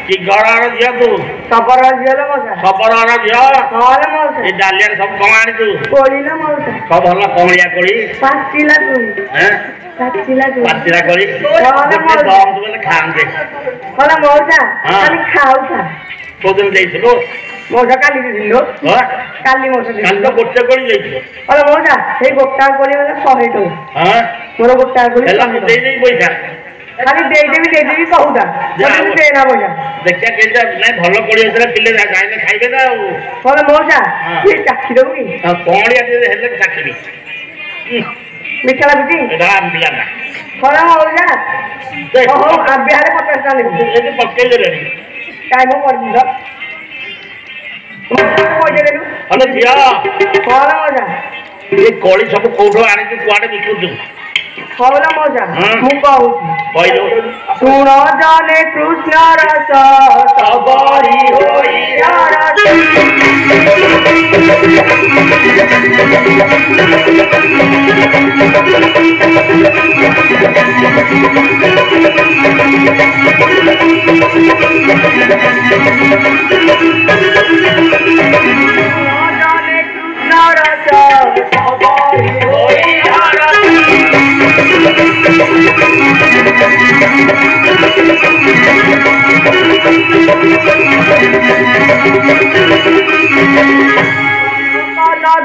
कि गड़ार दिया तू सपर दिया लो मौसा सपर दिया हां मौसा ए डालिया सब कमाणी तू कोली ना मौसा सब हल्ला कमलिया कोली पाचिला कोली हैं पाचिला कोली पाचिला कोली हां मौसा दम तो बोले खान दे हां मौसा खाली खाऊ था कोदन जाइछलो मौसा काली दिलो हां काली मौसा काल तो गोटे कोली जाइछलो अरे मौसा हे गोटा कोली वाला 100 टो हां मोर गोटा कोली एला दे दे पैसा खाली दे देबी कहूदा जब दे ना बोला देखिया केजा नै भलो कोली होतरा पिले जाइने खाइबे ना बोले मौसा ये चाखी दउगी हां कोणिया दे हेले चाखीबी मिठा लाଗୁଛି ଏଟା ଆମ୍ବିଳା ନା ଖରା ହଉନା ହଉ ଆମ୍ବିଳାରେ 50 ଟଙ୍କା ନେବି ଏଠି ପକେଇ ଦେଲେଣି କାଇଁ ମୁଁ କରିବି ତ ପଇସା ଦେଲୁ ହଲେ ଝିଅ ଖରା ମଜା ଏ କୋଳି ସବୁ କୋଉଠୁ ଆଣିଛୁ କୁଆଡେ ବିକୁଛୁ ହଉଲା ମଜା ମୁଁ କହୁଛି କହିଲୁ ଶୁଣ ଜାନେ କୃଷ୍ଣ ରସ ସବରି ହୋଇ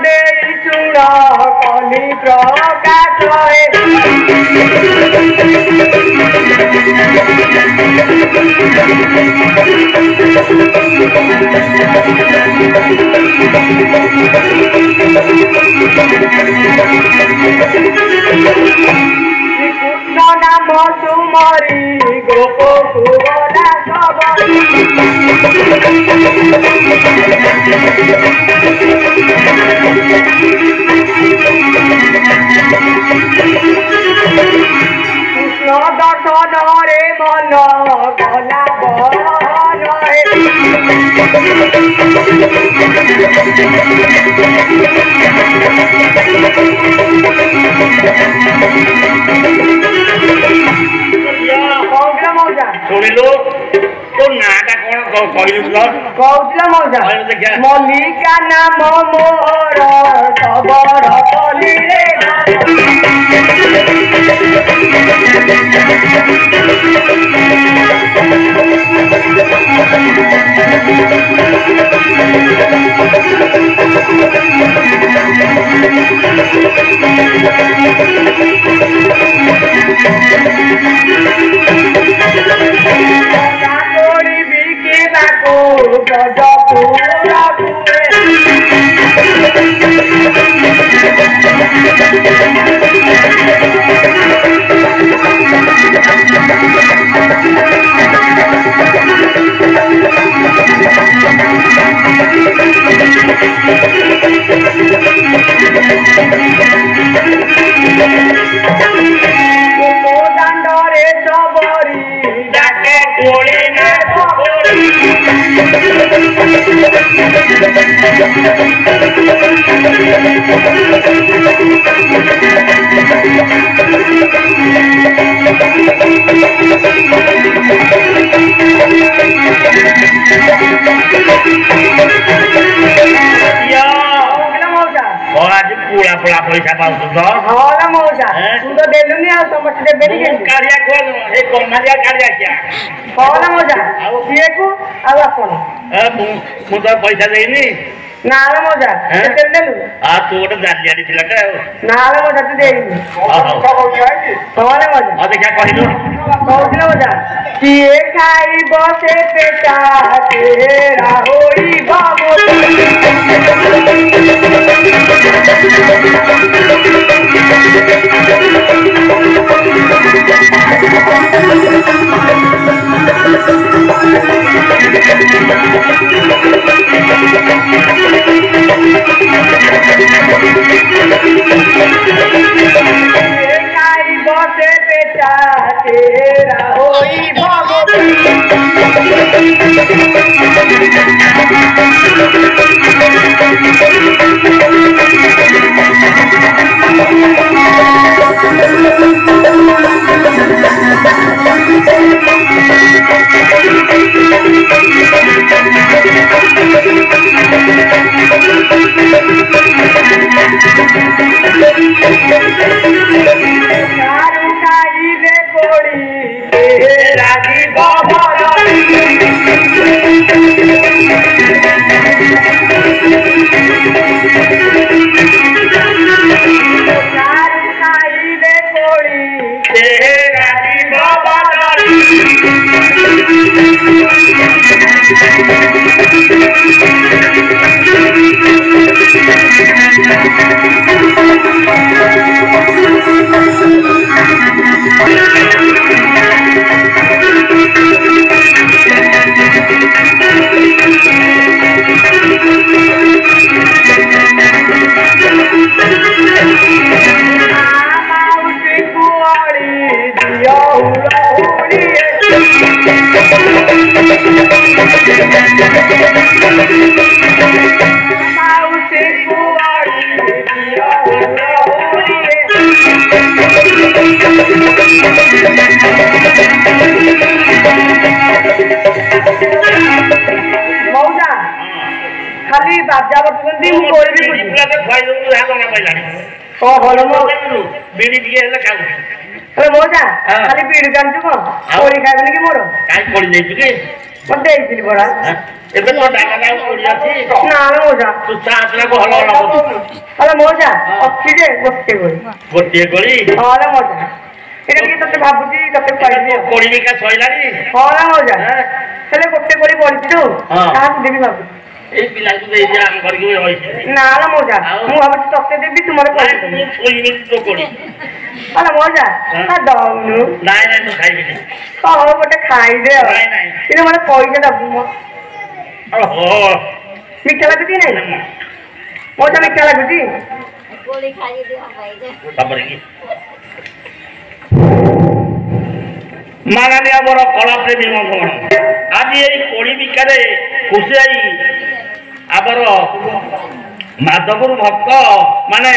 दे चूड़ा कली प्रकाश कृष्ण नाम सुमरी गोप सुगला कृष्ण दर्शन रे मन गला बन କହୁଥିଲା ମଉସା ଶୁଣିଲୁ ତୋ ନାଁଟା କଣ କହିଲୁ ତ କହୁଥିଲା ମଉସା ମଲ୍ଲିକା ନାମ ମୋର ଖବର କଲିରେ ଦାଣ୍ଡରେ ସବରି ଡାକେ କୋଳି ନା ପୁଳା ପୁଳା ପଇସା ପାଉଛୁ ତ ହଁ ମଉସା ତୁ ତ ଦେଲୁନି ଆଉ ସମସ୍ତେ ଦେବେନି କାଳିଆ କୁହ ଏଇ କମାଳିଆ କାଳିଆ କିଆ କଣ ମଉସା ଆଉ ସିଏକୁ ଆଉ ଆପଣ ମୁଁ ତ ପଇସା ଦେଇନି ନାଳ ମଉସା କେତେ ଦେଲୁ ତୁ ଗୋଟେ ଜାଲିଆଡି ଥିଲା ଟେ ଆଉ ନାଳ ମଉସା ତୁ ଦେଇନି କଣ ମଉସା ଦେଖିଆ କହିଲୁ କହୁଥିଲା ମଉସା କିଏ ଖାଇବ ସେ ପେଟା ତେରା ହୋଇବ बसे बेटा तेरा होई खाली बाजा बटुकंती मु कोई भी कुछ प्लाटे फाइ दउ जा कोना पैलानी ओ होलो मो बीड़ी दिए हेले खाउ अरे मोजा खाली बीड़ी जानछु को कोई खाइबनी कि मोरो काई पड़ी जाइछु के मते देइथिली बड़ा एबे तो डाका डाउ पड़ी आछि ना मोजा तू चाचला को हलो हलो अरे मोजा अच्छी जे गोटे गोली हाले मोजा एटा की तते भाबुची तते पाइबी कोड़ी बिका सइलानी हाले मोजा हेले गोटे गोली पड़िछि तो का देबी भाबु ए पिला को दे जा हम घर के होई ना ना मोजा मु हम तते देबी तुमरे पड़ी मु सोइबी तो कोड़ी अरे मोजा आ दउनु नाइ नाइ तो खाइबी ओ गोटे खाइ दे नाइ नाइ इने माने पैसा दबु मो ओहो मीठा लागुती नहीं मोजा मीठा लागुती गोली खाइ दे हम भाई दे खबर की माननीय बड़ कला प्रेमी बंधुगण आज ये कोड़ी बिकारे खुशी आबर माधवगुरु भक्त माने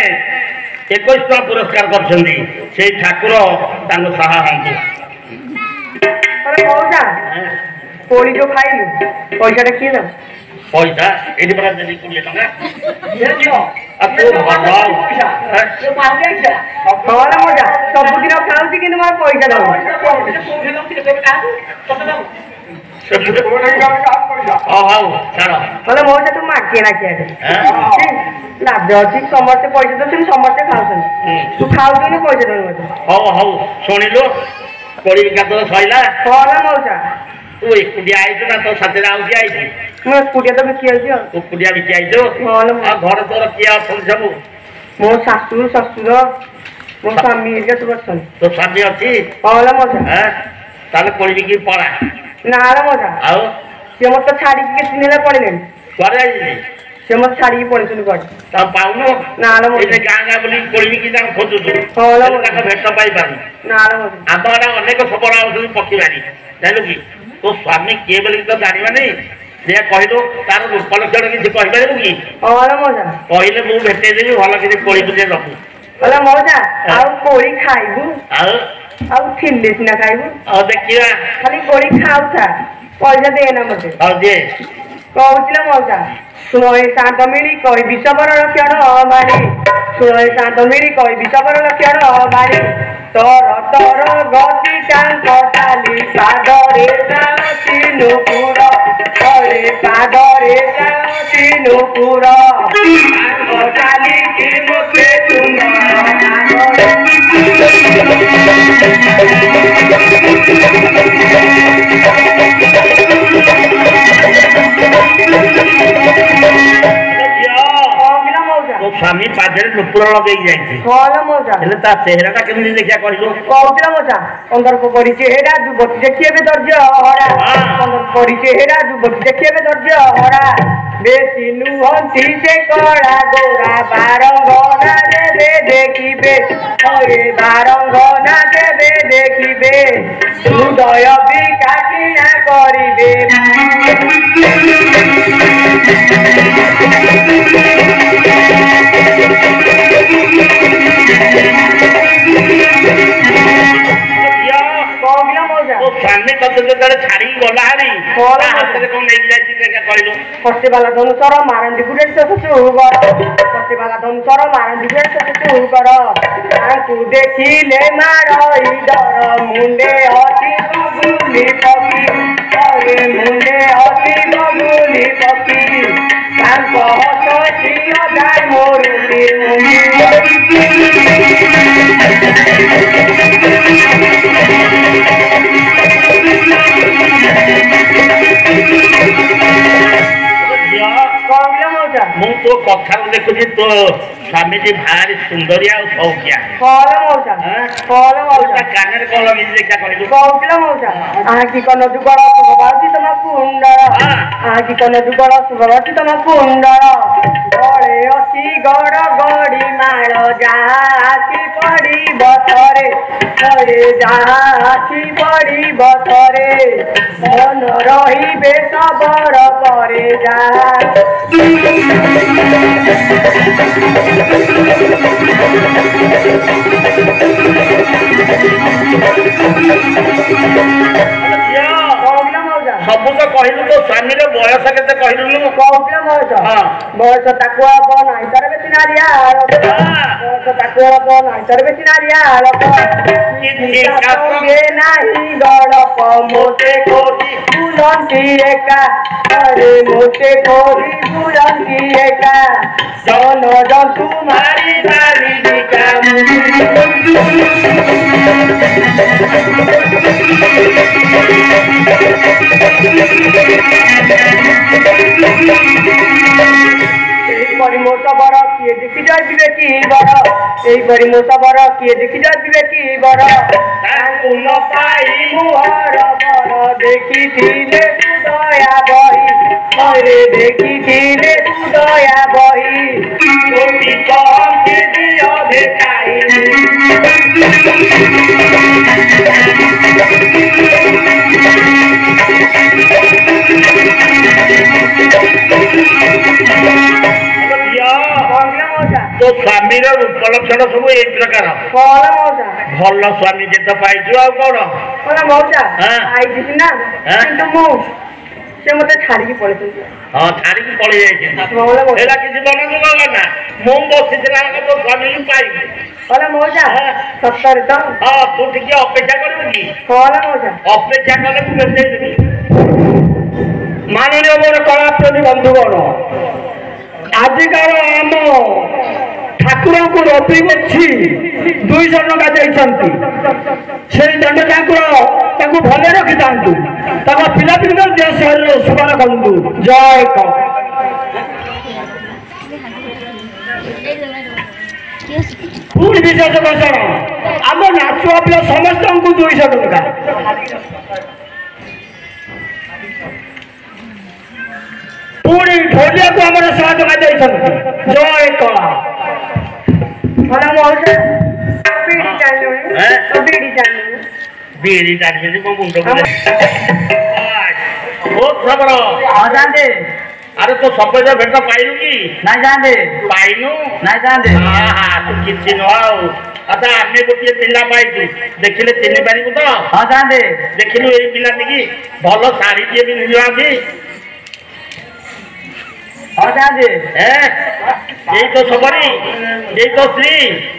21 टका पुरस्कार कर ठाकुर साहा हाँ अरे मौजा कोड़ी जो खाइलु पैसा टा किए दम पैसा एडी बड़ा देली 20 टका ये दियो अब तो भगवान ये मांगे क्या हां मौजा सब दिन खाउती कि मार पैसा दम मतलब मौजा तुम मागे ना किया लाज अच्छी समस्ते पैसा दे समस्ते खाऊ तू खाऊ ना पैसा दे मत हाउ हाउ सुनिलो कोड़ी का तो सइला हां मौजा तू एकुडिया आइछ ना तो साथे आउची आइछ मैं एकुडिया तो बिकी आइछ तू एकुडिया बिकी आइछ हां घर तोर किया अछन सब मो सासु ससुर मो स्वामी के सब अछन तो स्वामी अछि हां मौजा हां ताले कोड़ी बिकी पड़ा ना मौजा आउ से मत छाड़ी के सिनेला पड़ले करे आइली से मत छाड़ी के पड़े सुन कर ता पाउनो ना मौजा ए गांगा बोली कोड़ी बिकी ता खोजु तू हां ताका भेट पाई पानी ना मौजा आबारा अनेक खबर आउछ पक्षी बारी जानलु की तो स्वामी के बोली तो जानिबा नहीं जे कहिलो तार रूपलक्षण किछि कहिबारू की हां मौजा पहिले मु भेटे देबी भलो किछि कोड़ी बुझे रखू अला मौजा आउ कोड़ी खाइबू आउ थिल्ले सिना खाइबू आ देखिया खाली कोड़ी खाऊ था पैसा दे ना मते आ जे कहउतिला मौजा सुनो ए शांत मिली कहि विषबर लक्षण बारी सुनो ए शांत मिली कहि विषबर लक्षण बारी तोर तोर गति टांग ताली पादरे जाती नुपुर तोरे पादरे जाती नुपुर ताली की मते तो स्वामी पादरे नुपुर लगे जाइछि हां मौजा हेले ता चेहराटा केमि देखिया कहिलो कहउतिला मौजा अंदर को पड़ी चेहरा जुबती देखिए बे दर्ज हरा अंदर पड़ी चेहरा जुबती देखिए बे दर्ज हरा बेसी नुहंती से कड़ा गोरा बारंगना देबे देखिबे ओरे बारंगना देबे देखिबे हृदय बिकाकिना करिबे तो स्वामी तत्व छाड़ी गला हारी हाथ में कौन नहीं जाइछि देखा कहलो फस्टे वाला धनुसर मारंदी गुडे तो सुगर फस्टे वाला धनुसर मारंदी गुडे तो सुगर ताकू देखिले मारई डर मुंडे अति बबुली पकी अरे मुंडे अति बबुली पकी ताको हसती अदाय मोरुती मु तो कथा देखुची तो स्वामी जी भारी सुंदरिया और सौकिया कॉल मौजा कानर कॉल मिल देखा कहलु कहउतिला मौजा आकी कन दुगड़ सुभवासी तम कुंडल आकी कन दुगड़ सुभवासी तम कुंडल गळे अति गड़ गड़ी माळ जाती पड़ी बसरे गळे जाती पड़ी बसरे मन रही बेसबर करे जा सब तो कहलु तो स्वामी रे बयस केते कहलु कहउतिला मौजा बयस ताको अपन आइतर बेसी नारिया बयस ताको अपन आइतर बेसी नारिया के नाही गड़प मोटे कोरी बुलंती एका अरे मोटे कोरी बुलंती एका जन जंतु मारी मारी दिका परी मोटा बड़ किए देखी जाए कि बड़ यही मोटा बड़ किए देखी जाए कि बड़ न पाई मुहर बड़ देखी दया बही अरे देखी दया बही देखाई तो स्वामीर उपलक्षण सब ए प्रकार भल स्वामी जे तो पाइछु आ कौन से मते छाड़ी पड़े हां छाड़ी पड़े जाय एला किसी बना तो गला ना मो बसिला तो स्वामी पाइ बोला मौजा सत्तर तो हां तू ठीक अपेक्षा करबो की बोला मौजा अपेक्षा करले तू बेचे देबी माननीय मोर कलाप्रेमी बंधुगण आजिकार आम ठाकुर को रबी बची 200 टका देइछंती से दंड ठाकुर भले रखी थांतु ताको पिला पिला देश सुबान करंतु जय क पूर्ण विशेष भाषण आम नाचुआ पिला समस्त को 200 टका पूरी ढोलिया को हमारे साथ में देइछंती जय कला बोला मौजा बीड़ी चालू है तो बीड़ी चालू को मुंडो ओ खबर हां जानते अरे तो सफेद भेट पाइलु की नहीं जानते पाइनु नहीं जानते हां तू किछि न आउ अच्छा आमे गोटे पिला पाइछु देखिले तीन बारी को तो हां जानते देखिलु एई पिला टिकी भलो साड़ी दिए भी निवा की हां जानते यही तो सबरी यही तो श्री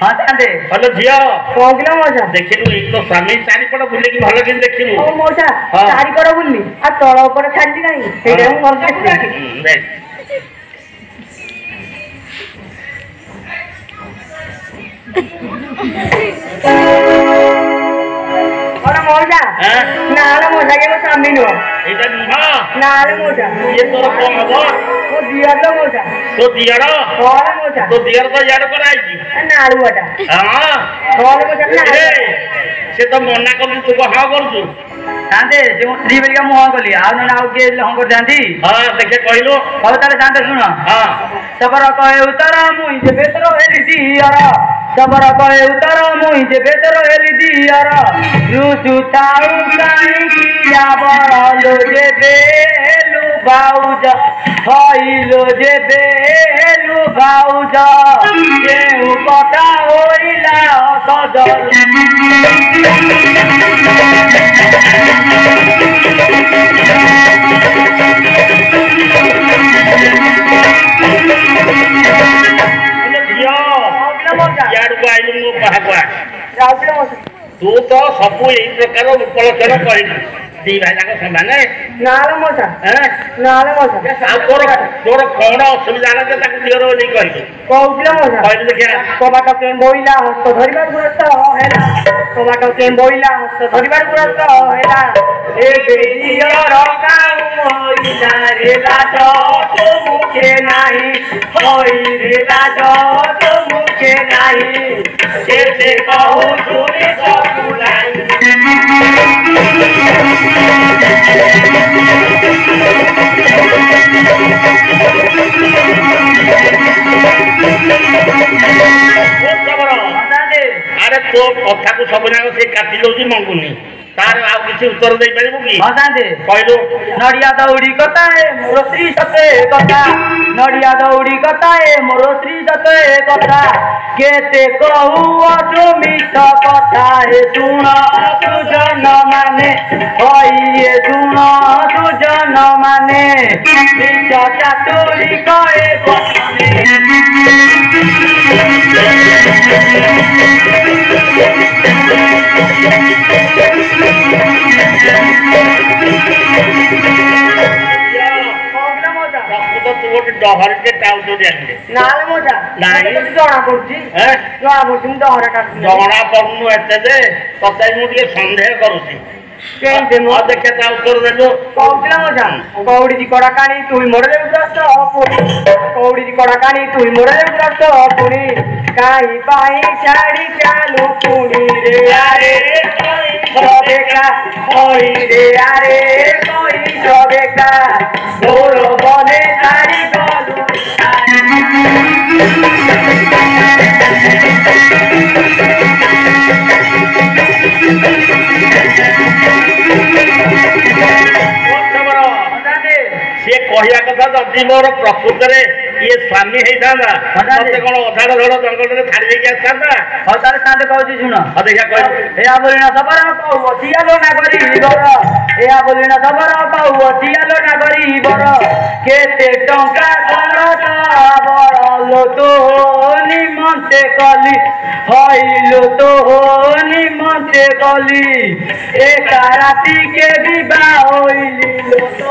हां जानते भलो झियो कोगला मौजा देखिलु एई तो स्वामी चारि पड़ बुले की भलो दिन देखिलु ओ मौजा चारि पड़ बुल्ली आ तळ ऊपर छाडी नाही सेडे मु मौजा देख बोला मौजा नाला मौजा के सामने नो एटा हां नाला मौजा ये तोर कोन हो ओ दिया तो मौजा तो दियारो बोला मौजा तो दियार तो यार कराई जी नालू वाटा हां बोला मौजा ना से तो मना कर तू को हां कर तू जानते से दी बेलिका मुह गली आ न आउ के हम कर जानती हां देखे कहलो हो ताले जानते सुन हां सबर कहे उतर मुई जे बेतर हेली दियारा सबर कहे उतर मुई जे बेतर हेली दियारा रुसु ताऊ काई किया बरलो जे बेलु बाउज हइलो जे बेलु बाउज केउ कथा होइला सजल तू तो सबू यही प्रकार उपलक्षण कर दी भाई जाक समान नाला मौजा नाला मौजा तोर तोर कौन असुविधा है जे ताकू दियो नहीं कहि कोगला मौजा कहले देखिया टमाटो के बोइला हस्त धरिबार गुरत हैला टमाटो के बोइला हस्त धरिबार गुरत हैला ए बेदिया रकाऊ होइला रे लाज तो मुखे नाही होई रे लाज तो मुखे नाही से कहू तूने सकुलाई अरे तो कथा को सब ना से काटी दउची मंगुनी तार आ किसी उत्तर दे परिबो की हां जानते कहलो नडिया दौड़ी कथा है मोर श्री सते कथा नडिया दौड़ी कथा है मोर श्री सते कथा केते कहू अजमित कथा है सुन सुजन माने होइए सुन सुजन माने निज चातुरी कहे बसने डहर के टाउन जाने नाल मोजा नाही जणा पड़ची जणा पड़ची डहर काट जणा पड़नु एते दे ततै मु के संदेह करूची केई दे मो देखे ता उत्तर देलो कौगला मोजा कौड़ी जी कड़ा कानी तू मोरे उद्रस्त पुरी कौड़ी जी कड़ा कानी तू मोरे उद्रस्त पुरी काई बाई छाड़ी चालू पुरी रे यारे सबेका होई रे यारे कोई सबेका दोर बने सारी गलू से कहया କଥା ଯଦି ମୋର ପ୍ରକୃତରେ ଇଏ ସ୍ୱାମୀ ହେଇଥାନ୍ତା ମତେ କଣ ଅଧାଡ ଧଡ଼ ଜଙ୍ଗଲରେ ଛାଡ଼ି ଦେଇକି ଆସିଥାନ୍ତା। ହଉ ତାହେଲେ ସାଙ୍ଗେ କହୁଛି ଶୁଣ। ଦେଖିଆ କହିବୁ। ଏହା ବୋଲି ନା ସବର କହୁଅଛି ଆଲୋ ନା ଗରିବର, ଏହା ବୋଲି ନା ସବର କହୁଅଛି ଆଲୋ ନା ଗରିବର, କେତେ ଟଙ୍କା ଖରଚ ବଳ ତୋ ନିମନ୍ତେ କଲି, ହଇଲୋ ତୋ ନିମନ୍ତେ କଲି, ଏକା ରାତିକେ ବିବାହ ହଇଲି ଲୋ ତୋ।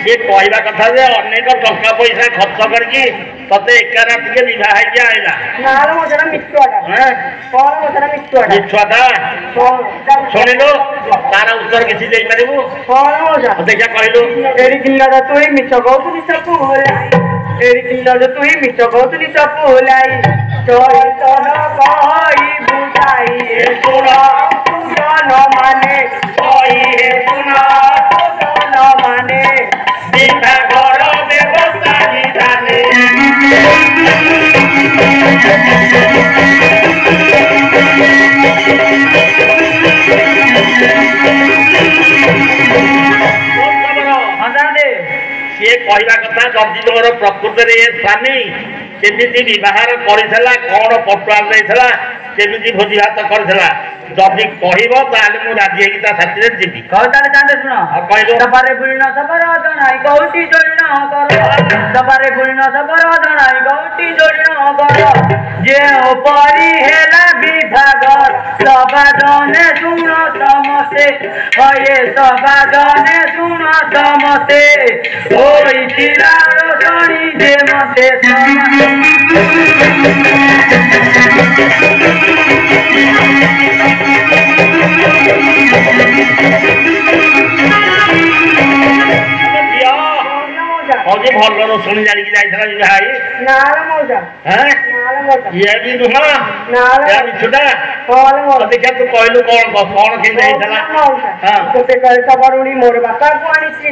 ସିଏ କହିବା କଥା ଯେ ଅନେକ ଟଙ୍କା ପଇସା ଖର୍ଚ୍ଚ କରିକି ତତେ ଏକା ରାତିକେ ବିବାହ ହେଇକି ଆଇଲା। ମିଛୁଆଟା ଶୁଣିଲୁ ତାର ଉତ୍ତର କିଛି ଦେଇପାରିବୁ? ଦେଖିଆ କହିଲୁ। ଏଡି କିଲ୍ଲାର ତୁ ହିଁ ମିଛ କହୁଥିଲୁ ସବୁ ହୋଲାଇ, ଏଡି କିଲ୍ଲାର ତୁ ହିଁ ମିଛ କହୁଥିଲୁ ସବୁ ହୋଲାଇ, ଚୈତନ କହି ବୁଝାଇ ଏ ଶୁଣ ସୁଜନ ମାନେ, କହି ଏ ଶୁଣ ସୁଜନ ମାନେ, ବିଭା ଘର ବ୍ୟବସ୍ଥା ବିଧାନେ। ସିଏ କହିବା କଥା ଯଦି ମୋର ପ୍ରକୃତରେ ଏ ସ୍ୱାମୀ କେମିତି ବିବାହାର କରିଥିଲା, କଣ ପଟୁଆର ଦେଇଥିଲା, କେମିତି ଭୋଜି ଭାତ କରିଥିଲା, ଯଦି କହିବ ତାହେଲେ ମୁଁ ରାଜି ହେଇକି ତା ସାଥିରେ ଯିବି। ତାହେଲେ ଚାନ୍ଦେ ଶୁଣ। କହିଲୁ। ସବାରେ ବୁଲିନ ସବର ଜଣାଇ କହୁଛି ଯୋଡ଼ିନ କର, ସବାରେ ବୁଲିନ ସବର ଜଣାଇ କହୁଛି ଯୋଡ଼ିନ କର, ଯେଉଁ ପରି ହେଲା ବିଭାଗ ସବା ଜନେ ଶୁଣ ସମସ୍ତେ, ହଏ ସବା ଜନେ ଶୁଣ ସମସ୍ତେ, ହୋଇଥିଲା ରୋଷଣୀ ଯେ ମତେ କହୁଛି ଭଲ ରୋଷଣୀ ଜାଣିକି ଯାଇଥିଲା ବିବାହ ହେଇ। ଇଏ ବି ନୁହଁ ମିଛୁଟା। ଦେଖିଆ ତୁ କହିଲୁ କଣ କଣ କେମିତି ହେଇଥିଲା? ତୋତେ କହେ ସବରୁଣୀ ମୋର ବାପାକୁ ଆଣିଛି,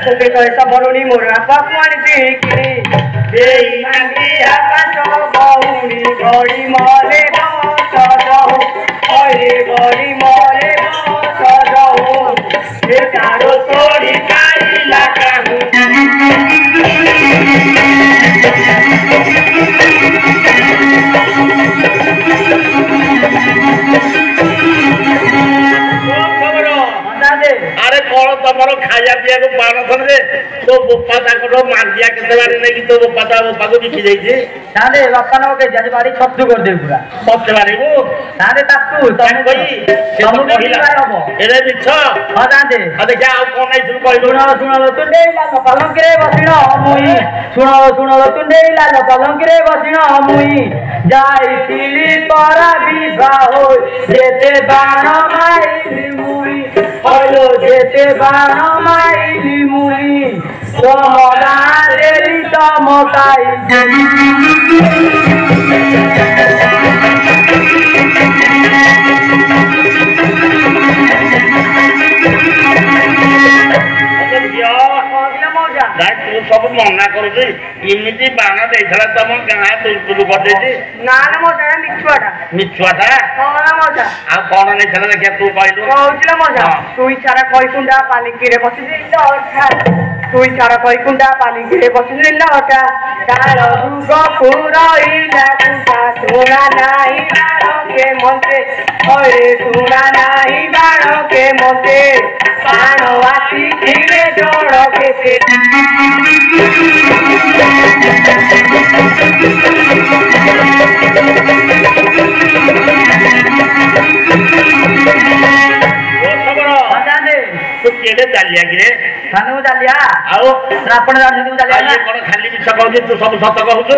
ତୋତେ କହେ ସବରୁଣୀ ମୋର ବାପାକୁ ଆଣିଛି, ସେଇ ମାଣ୍ଡିଆ ପାଞ୍ଚ ଭଉଣୀ ଗଡ଼ି ମରେ ବସ ରହୁ, ହରେ ଗଡ଼ି ମରେ ବସ ରହୁ, ସେ ତାର ତୋଡ଼ି ଖାଇଲା କାହୁ। ଆରେ କଣ ତମର ଖାଇବା ପିଇବାକୁ ପାଉନଥନ ଯେ ତୋ ବୋପା ତାଙ୍କର ମାଣ୍ଡିଆ କେତେ ବାଡ଼ି ନେଇକି ତୋ ବୋପା ତା ବୋପାକୁ ବିକି ଦେଇଛି। ତାହେଲେ ବାପା ନବ କେଜି ଆଜି ବାଡ଼ି ଛତୁ କରିଦେବୁ ପୁରା। ସତେ ବାଡ଼ିବୁ ତାହେଲେ ତାକୁ ତମେ କହି ହବ ଏରେ ମିଛ। ହଁ ତାହେଲେ ଦେଖିଆ ଆଉ କଣ ନେଇଥିଲୁ କହିଲୁ। ଶୁଣ ତୁଣ୍ଡେଇ ଲାଲ ପାଲଙ୍କିରେ ବସିଣ ମୁଇଁ, ଶୁଣ ତୁଣ୍ଡେଇ ଲାଲ ପାଲଙ୍କିରେ ବସିଣ ମୁଇଁ, ଯାଇଥିଲି ପରା ବିବାହ ଯେତେ ବାଣ ମାଇଲି ମୁଇଁ, ହଇଲୋ ଯେତେ ବାଣ ମାଇଲି ମୁଇଁ, ତମ ଗାଁରେ ତମକାଇ। ତୁ ସବୁ ମନା କରୁଛୁ, ଏମିତି ବାଣ ଦେଇଥିଲା ତମ ଗାଁ ଦୁର୍ଗୁରୁ କରିଦେଇଛି। ନା ନା ମଜା ମିଛୁଆଟା। ମିଛୁଆଟା? ମଜା। ଆଉ କଣ ନେଇଥିଲା ଦେଖିଆ ତୁ କହିଲୁ। କହୁছিল ମଜା ତୁଇ ଛାଡା କଇକୁଣ୍ଡା ପାଲିଙ୍କିରେ ବସିଥିଲ, ତୁଇ ଛାଡା କଇକୁଣ୍ଡା ପାଲିଙ୍କିରେ ବସିଥିଲ, ତାର ଦୁଗ ପୁରଇଲା କୁଣ୍ଡା, ଶୁଣା ନାହିଁ ବାଣ କେ ମନ୍ତେ, ହରେ ଶୁଣା ନାହିଁ ବାଣ କେ ମନ୍ତେ, ବାଣ ଆସିଥିଲେ ଜଳ କେତେ। କେବେ ଚାଲିଆ କିରେ? ସାନକୁ ଚାଲିଆ ଆଉ ଆପଣ ଜାଣିଛନ୍ତି ଚାଲିଆ କଣ ଖାଲି ମିଛ କହୁଛୁ, ତୁ ସବୁ ସତ କହୁଛୁ।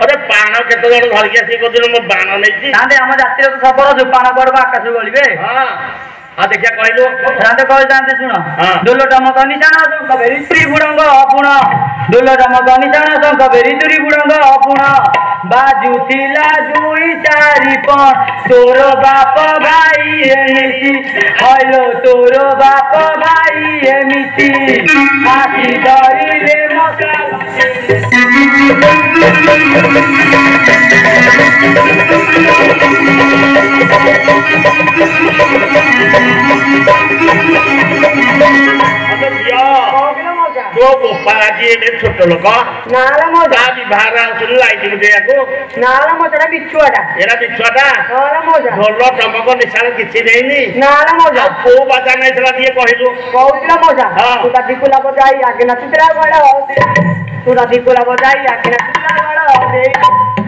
ଅରେ ବାଣ କେତେ ଜଣ ଧରିକି ଆସିକି କହୁଛୁ ମୁଁ ବାଣ ନେଇଛି। ଆମ ଜାତିର ତ ସବର ଯୋଉ ବାଣ କୁଆଡକୁ ଆକାଶରୁ ଗଳିବେ। ହଁ ଦେଖିଆ କହିଲୁ। କହିଥାନ୍ତେ ଶୁଣ। ଦୋଲ ଟମକ ନିଶାଣ ଶଙ୍ଖ ବେରି ଶ୍ରୀ ବୁଡଙ୍ଗ ଅପୁଣ, ଦୋଲ ଟମକ ନିଶାଣ ଶଙ୍ଖ ବେରି ଶ୍ରୀ ବୁଡଙ୍ଗ ଅପୁଣ, ବାଜୁଥିଲା ଦୁଇ ଚାରି ପଣ, ତୋର ବାପ ଭାଇ ଏମିତି, ହଇଲୋ ତୋର ବାପ ଭାଇ ଏମିତି, ଆସି ଧରିଲେ ମଶା छोट लोक बाहर लाइटिंग देखा बिछुआटा एरा बिछुआटा ढोल टमक निशाण किसी देनी को बाजा नहीं दिए कहलु कहला मजा तू दिकुला बजाई आगे नाचुतरा बड़ तू दिकुला बजाई आगे नाचुतरा बड़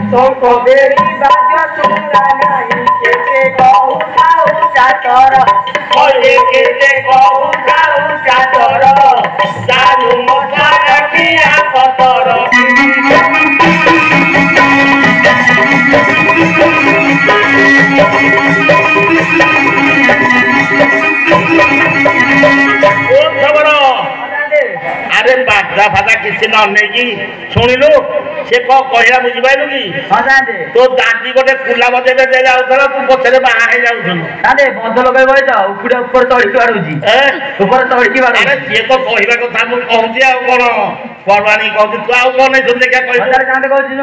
तो कबेरी बाजा सुरा नहीं के कहू खाऊ चातर ओए के कहू खाऊ चातर जानू मजा रखिया पतर अरे बाजा फाजा किसी न नहीं शुणिलु से कहला बुझिपाइलु कि तो दादी गोटे कुला बजेबे दे जाउथला तू पछरे बाहा हे जाउथनु दादे बंद लगाई बइ जा उखुडा ऊपर चढ़ी बारुजी ऊपर चढ़ी बारु अरे से तो कहबा कथा मु कहूची आ कोन परवानी कहू तू आ कोन नहीं सुन देखा कहू हजार कांदे कहू सुन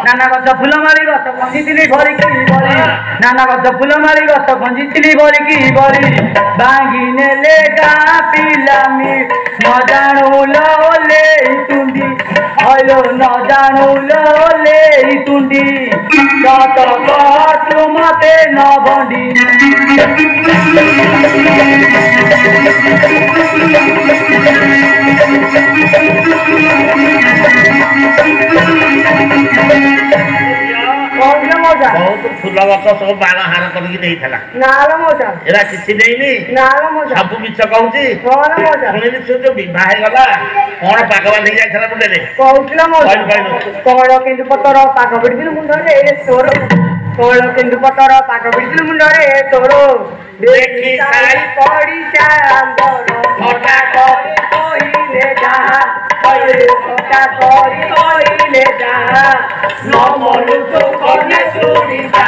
नाना गछ फूल मारी गछ गंजितिली भरी की भरी नाना गछ फूल मारी गछ गंजितिली भरी की भरी बांगी नेले गा पिलामी न जानू ले तुंडी हलो न जानू ले तुंडी कत कत मते न बंडी बहुत फूल गछ सब बाण हार करके देइथला नाला मजा एरा किसी देइनी नाला मजा सब बिच कहूची नाला मजा सुनिली से जो विवाह गला कोन पागवा ले जाइथला बुडेले कहउतला मजा कोण किंतु पतर पाग बिडदिल मुंडरे ए तोर कोण किंतु पतर पाग बिडदिल मुंडरे ए तोर देखी साई पड़ी चांदर फटा करे कहिले जा कहिले फटा करे कहिले जा न मनु तो कने सुनी जा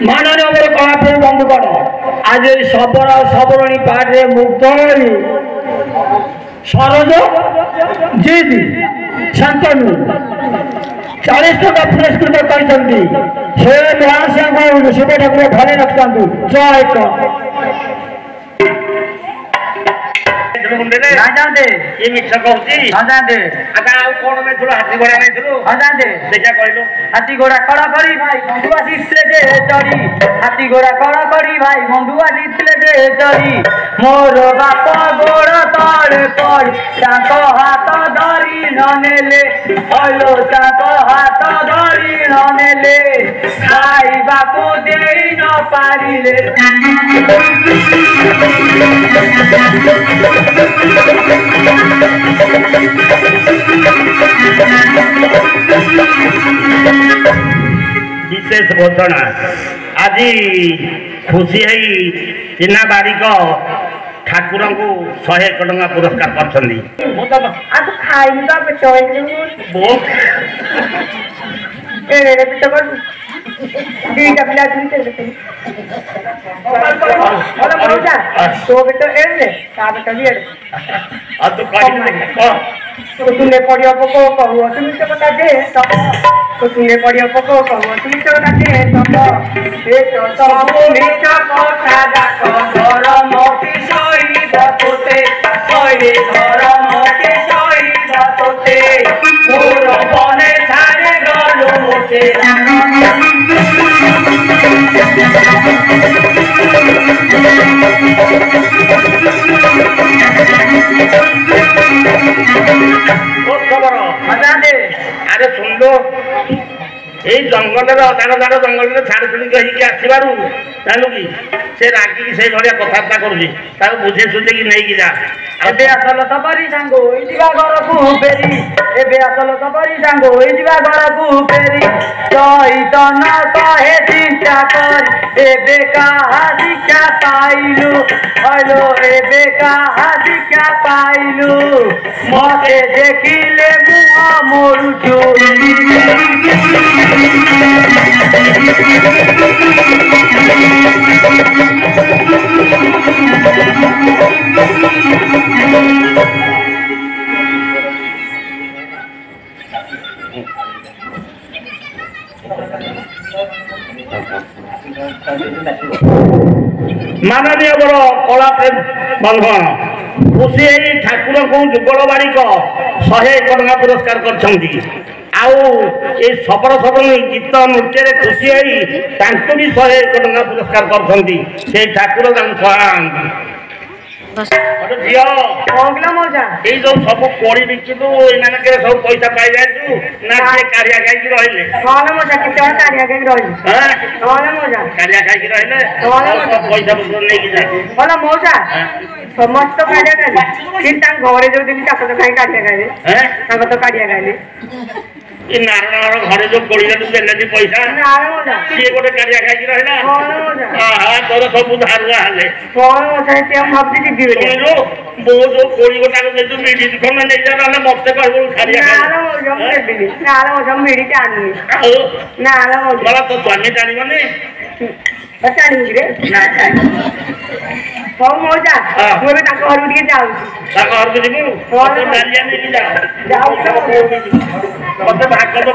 माननीय मोर कलाप्रिय बंधुगण आज शबर सबरणी पाठे मुग्ध हई सरोज जिद शांतनु 40 टका पुरस्कृत करछंती से महाशय को शिव ठाकुर भले रखतांतु जय को मुंडेले ना जाते ये मिछ कहूची ना जाते आता आ कोन में थोड़ा हाथी घोड़ा नहीं थलो ना जाते देखा कहलु हाथी घोड़ा कड़ा करी भाई बंधुआ जितले जे चढ़ी हाथी घोड़ा कड़ा करी भाई बंधुआ जितले जे चढ़ी मोर बाप गोड़ तले पड़ी ताको हाथ धरी न नेले हलो ताको हाथ धरी न नेले खाई बापू देई न पारिले विशेष घोषणा आज खुशी है चिन्ना बारिक ठाकुर को 100 टका पुरस्कार कर खाई दीटा पिला तो बेटा एड़े ता बेटा भी एड़े तो तूने पड़ियो पको कहू तुम से बता दे तो तूने पड़ियो पको कहू तुम से बता दे ए तो सब मीठा কথা ডাকো ঘর মতি সই বততে সই ঘর মতি সই বততে মোর বনে ছাড়ে গলো মোতে अरे सुन लो এই জঙ্গলের অদাড় দাড় জঙ্গলের ছাড়ি ছুড়ি কহিকি আসিবারু জানু কি সে রাগিকি সেই ভଳିଆ কଥାবার্ତ୍তা କରୁଛି ତାକୁ ବୁଝେ ସୁଝେଇକି ନେଇକି ଯା ଏବେ ଆସଲ ତପରି ସାଙ୍ଗ ହୋଇଯିବା ଘରକୁ ଫେରି ଏବେ ଆସଲ ତପରି ସାଙ୍ଗ ହୋଇଯିବା ଘରକୁ ଫେରି ଚୈତନ କହେ ଚିନ୍ତା କରି ଏବେ କାହା ଶିକ୍ଷା ପାଇଲୁ ହଲୋ ଏବେ କାହା ଶିକ୍ଷା ପାଇଲୁ ମତେ ଦେଖିଲେ ମୁହଁ ମୋରୁଛୁ माननीय बड़ कला प्रेम बंधन खुशी ठाकुर को जुगल बारिक 101 टंका पुरस्कार कर शबर सदनी गीत नृत्य खुशी भी 101 टंका पुरस्कार कर ठाकुर झील जो सब कोड़ी बिकिलु सब पैसा पाई जाइलु ना से कारिया खाई रहिले कारिया खाई रहिले पैसा नहीं कि समस्त काढ़िया खाइले कि घरे जो दिन चाष खाई काढ़िया खाइले तो काढ़िया खाइले नारायण घरे जो कोड़ी देले पैसा सी गोटे कारिया खाई रहिला तोर सब धारुआ हेले मो जो कोड़ी गोटा मिडी खंड नहीं जा मत कह खारिया तो स्वामी जानिबनी हौ मौजा मुझे घर को जीवु डालिया नहीं जाओ मत भाग कर